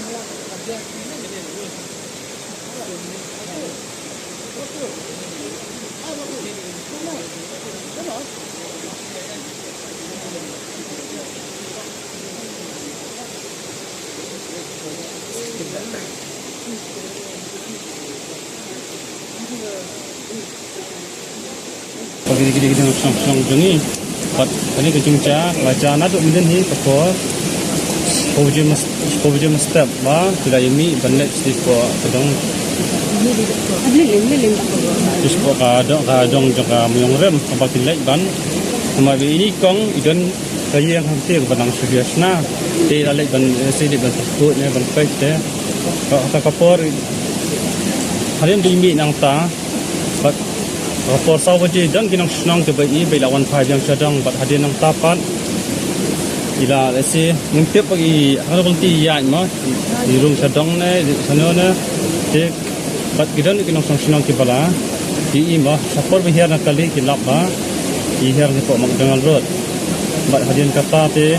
Pagi kita song jungi, pat kali kecungca, baca nado mungkin ni kapor, Pojim step ba, tidak ini bandek sipo kadang. Sipo kadang jaga muyong rem, apa kilek ban, sama ini kong idan kaya yang hampir benang sudiasna, di lalek ban sedih ban takut ni ban pek deh, kata kapor, harian diimbi nang ta, pat kapor sawaji dan kinang senang terbaik belawan pajang sedang bat hadiah nang tapat. Ila lesi ngintip bagi kalau kunti ya mah di room sedang ne di sana ne de bat gidan ki nong senang ki bala di mah sapor biar nak kali ki lap ba di her ni pok mak dengan road bat hadian kata te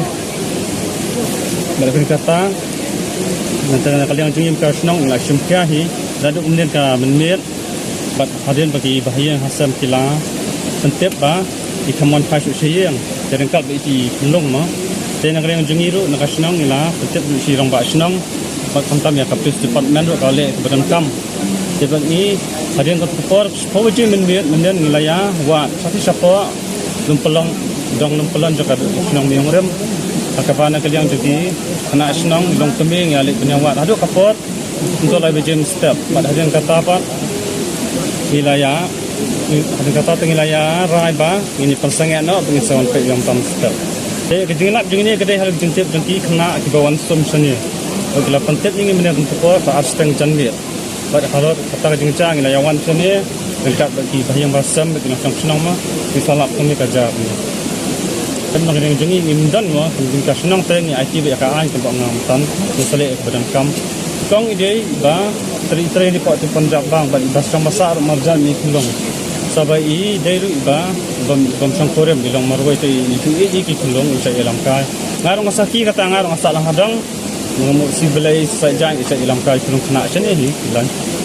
bat kata nanti kali yang jungim ka senang la syumkah hi dan kemudian ka menmit bat hadian bagi bahaya hasam kila sentip ba di kamon pasu siang jadi kal bi di long mah Tena kali yang jengiru nak senang ila setiap si rong ba senang bat kantam ya kapis department ro kale badan kam debat ni hadian kat por poji men nilaya wa sati sapa lumpelong dong lumpelon jaka senang miong rem akapana kali yang jadi kena senang dong keming ya lek penyawat adu kapor untuk lai bejem step bat hadian kata apa nilaya hadian kata nilaya rai ba ini persangat no pengisawan pe yang tam step kejengilap jengini kedai hal jengtip jengki kena kibawan som seni. Kalau pentip ini mana untuk apa arsteng janmir. Pada kalau kata kejengcang ila yawan seni dekat bagi bahayang basam bagi nak senang mah disalap kami kerja ni. Dan nak jengi imdan mah jengka senang teng IT bagi kaan tempat ngamtan misalnya badan kam. Kong ide ba teri di pot Punjab bang bagi basam besar marjan ni kulong. Sabai i dairu iba bom sangkorem bilang marwai tu itu ki kulong usai ilam kai ngarong asaki kata ngarong asal hadang mengemuk si belai sajang usai ilam kai kulong kena sini ni lan